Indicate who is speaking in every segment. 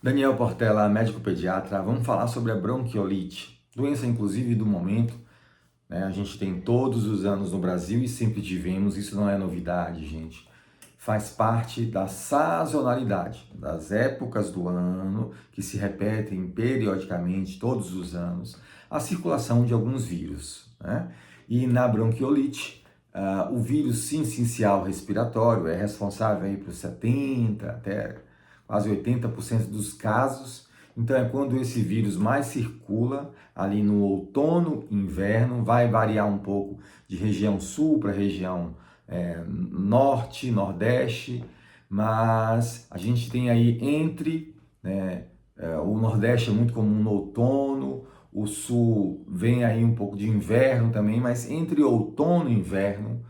Speaker 1: Daniel Portela, médico pediatra, vamos falar sobre a bronquiolite, doença inclusive do momento, né? A gente tem todos os anos no Brasil e sempre tivemos, isso não é novidade, gente. Faz parte da sazonalidade, das épocas do ano que se repetem periodicamente, todos os anos, a circulação de alguns vírus, né? E na bronquiolite, o vírus sincicial respiratório é responsável aí por 70 até quase 80% dos casos. Então é quando esse vírus mais circula ali no outono, inverno, vai variar um pouco de região sul para região norte, nordeste, mas a gente tem aí entre, né, o nordeste é muito comum no outono, o sul vem aí um pouco de inverno também, mas entre outono e inverno,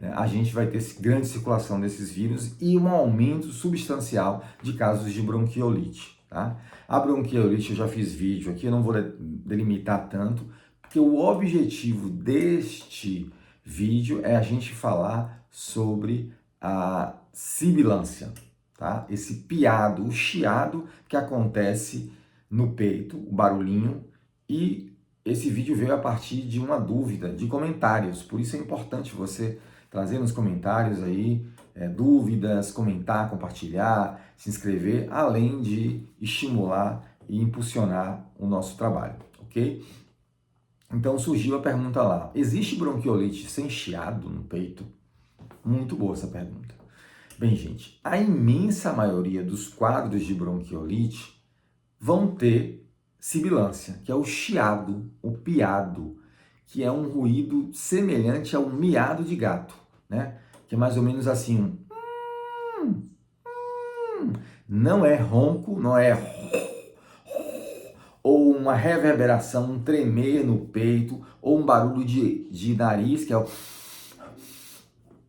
Speaker 1: né, a gente vai ter grande circulação desses vírus e um aumento substancial de casos de bronquiolite. Tá? A bronquiolite, eu já fiz vídeo aqui, eu não vou delimitar tanto, porque o objetivo deste vídeo é a gente falar sobre a sibilância, tá? Esse piado, o chiado que acontece no peito, o barulhinho, e esse vídeo veio a partir de uma dúvida, de comentários, por isso é importante você trazer nos comentários aí dúvidas, comentar, compartilhar, se inscrever, além de estimular e impulsionar o nosso trabalho, ok? Então surgiu a pergunta lá, existe bronquiolite sem chiado no peito? Muito boa essa pergunta. Bem, gente, a imensa maioria dos quadros de bronquiolite vão ter sibilância, que é o chiado, o piado, que é um ruído semelhante ao miado de gato, né? Que é mais ou menos assim, não é ronco, não é ou uma reverberação, um tremer no peito, ou um barulho de nariz, que é o...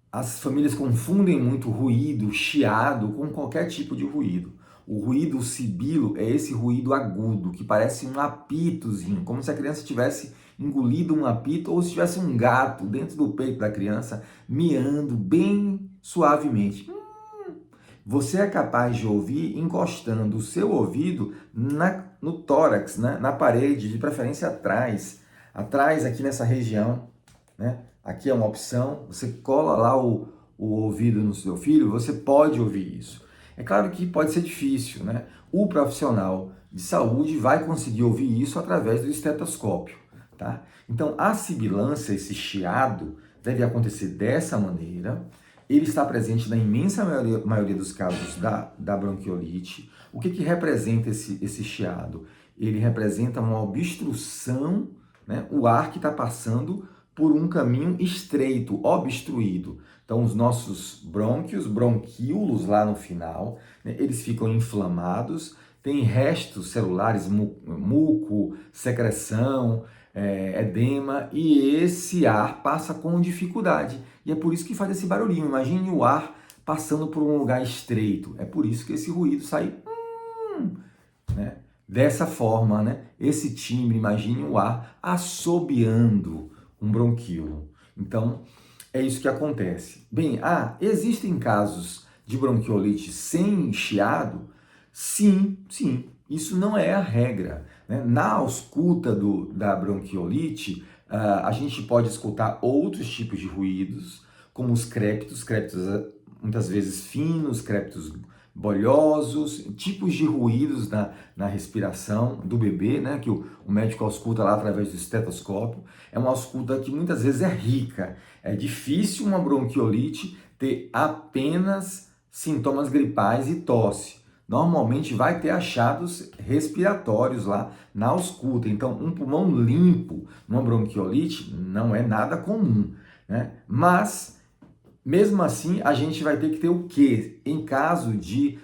Speaker 1: As famílias confundem muito ruído, chiado, com qualquer tipo de ruído. O ruído, o sibilo, é esse ruído agudo, que parece um apitozinho, como se a criança tivesse engolido um apito ou se tivesse um gato dentro do peito da criança, miando bem suavemente. Você é capaz de ouvir encostando o seu ouvido no tórax, né? Na parede, de preferência atrás. Atrás, aqui nessa região, né? Aqui é uma opção, você cola lá o ouvido no seu filho, você pode ouvir isso. É claro que pode ser difícil, né? O profissional de saúde vai conseguir ouvir isso através do estetoscópio, tá? Então, a sibilância, esse chiado, deve acontecer dessa maneira. Ele está presente na imensa maioria dos casos da bronquiolite. O que representa esse chiado? Ele representa uma obstrução, né? O ar que está passando por um caminho estreito, obstruído. Então, os nossos brônquios, bronquíolos lá no final, né, eles ficam inflamados, tem restos celulares, muco, secreção, edema, e esse ar passa com dificuldade. E é por isso que faz esse barulhinho. Imagine o ar passando por um lugar estreito. É por isso que esse ruído sai né? Dessa forma, né? Esse timbre, imagine o ar assobiando um bronquíolo. Então, é isso que acontece. Bem, existem casos de bronquiolite sem chiado? Sim, sim. Isso não é a regra, né? Na ausculta da bronquiolite, a gente pode escutar outros tipos de ruídos, como os crépitos muitas vezes finos, crépitos bolhosos, tipos de ruídos na respiração do bebê, né, que o médico ausculta lá através do estetoscópio. É uma ausculta que muitas vezes é rica. É difícil uma bronquiolite ter apenas sintomas gripais e tosse. Normalmente vai ter achados respiratórios lá na ausculta. Então, um pulmão limpo numa bronquiolite não é nada comum, né? Mas mesmo assim, a gente vai ter que ter o quê? Em caso de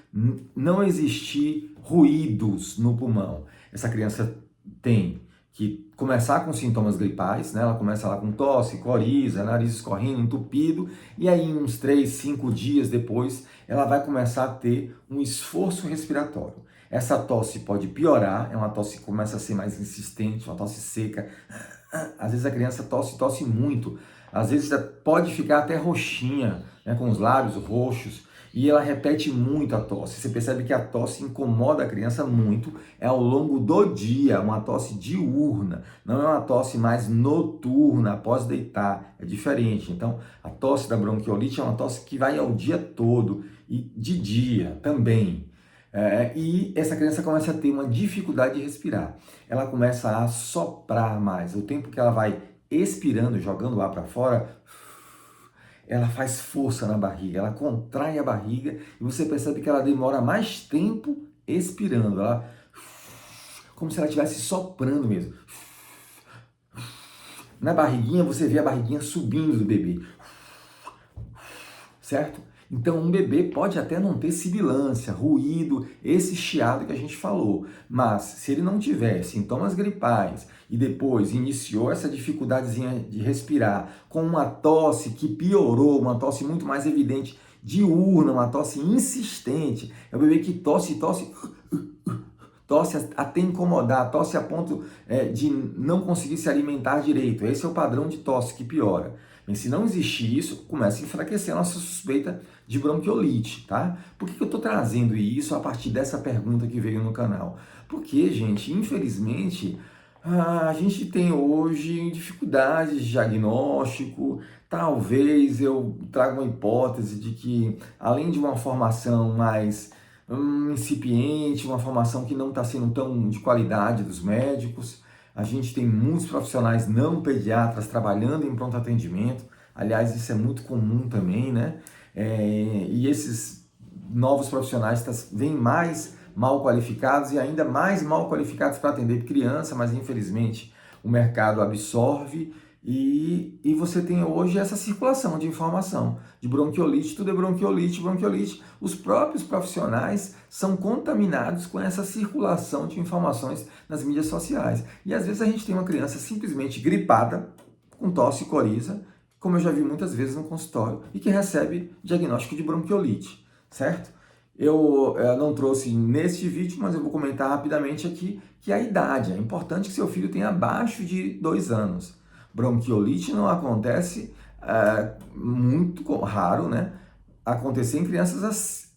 Speaker 1: não existir ruídos no pulmão. Essa criança tem que começar com sintomas gripais, né? Ela começa lá com tosse, coriza, nariz escorrendo, entupido, e aí uns 3, 5 dias depois, ela vai começar a ter um esforço respiratório. Essa tosse pode piorar, é uma tosse que começa a ser mais insistente, uma tosse seca. Às vezes a criança tosse muito, às vezes pode ficar até roxinha, né, com os lábios roxos. E ela repete muito a tosse. Você percebe que a tosse incomoda a criança muito, é ao longo do dia, uma tosse diurna, não é uma tosse mais noturna, após deitar, é diferente. Então, a tosse da bronquiolite é uma tosse que vai ao dia todo e de dia também. E essa criança começa a ter uma dificuldade de respirar. Ela começa a soprar mais. O tempo que ela vai expirando, jogando o ar para fora, ela faz força na barriga, ela contrai a barriga e você percebe que ela demora mais tempo expirando, ela, como se ela estivesse soprando mesmo. Na barriguinha, você vê a barriguinha subindo do bebê, certo? Então, um bebê pode até não ter sibilância, ruído, esse chiado que a gente falou, mas se ele não tiver sintomas gripais e depois iniciou essa dificuldadezinha de respirar com uma tosse que piorou, uma tosse muito mais evidente, diurna, uma tosse insistente, é o bebê que tosse, tosse até incomodar, tosse a ponto de não conseguir se alimentar direito. Esse é o padrão de tosse que piora. E se não existir isso, começa a enfraquecer a nossa suspeita de bronquiolite, tá? Por que eu estou trazendo isso a partir dessa pergunta que veio no canal? Porque, gente, infelizmente, a gente tem hoje dificuldades de diagnóstico. Talvez eu traga uma hipótese de que, além de uma formação mais incipiente, uma formação que não está sendo tão de qualidade dos médicos. A gente tem muitos profissionais não pediatras trabalhando em pronto atendimento. Aliás, isso é muito comum também, né? E esses novos profissionais vêm mais mal qualificados e ainda mais mal qualificados para atender criança, mas infelizmente o mercado absorve e você tem hoje essa circulação de informação de bronquiolite, tudo é bronquiolite, bronquiolite. Os próprios profissionais são contaminados com essa circulação de informações nas mídias sociais. E às vezes a gente tem uma criança simplesmente gripada, com tosse e coriza, como eu já vi muitas vezes no consultório, e que recebe diagnóstico de bronquiolite, certo? Eu não trouxe neste vídeo, mas eu vou comentar rapidamente aqui que a idade, é importante que seu filho tenha abaixo de 2 anos. Bronquiolite não acontece, muito raro, né? Acontecer em crianças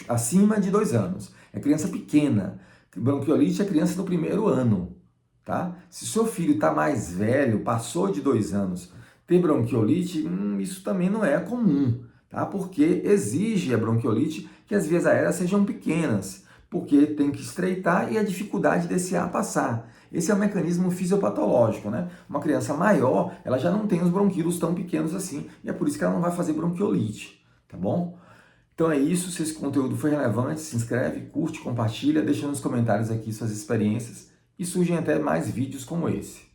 Speaker 1: acima de 2 anos. É criança pequena. Bronquiolite é criança no primeiro ano, tá? Se seu filho está mais velho, passou de 2 anos, ter bronquiolite, isso também não é comum, tá? Porque exige a bronquiolite que as vias aéreas sejam pequenas, porque tem que estreitar e a dificuldade desse ar passar. Esse é o mecanismo fisiopatológico, né? Uma criança maior, ela já não tem os bronquíolos tão pequenos assim, e é por isso que ela não vai fazer bronquiolite, tá bom? Então é isso, se esse conteúdo foi relevante, se inscreve, curte, compartilha, deixa nos comentários aqui suas experiências e surgem até mais vídeos como esse.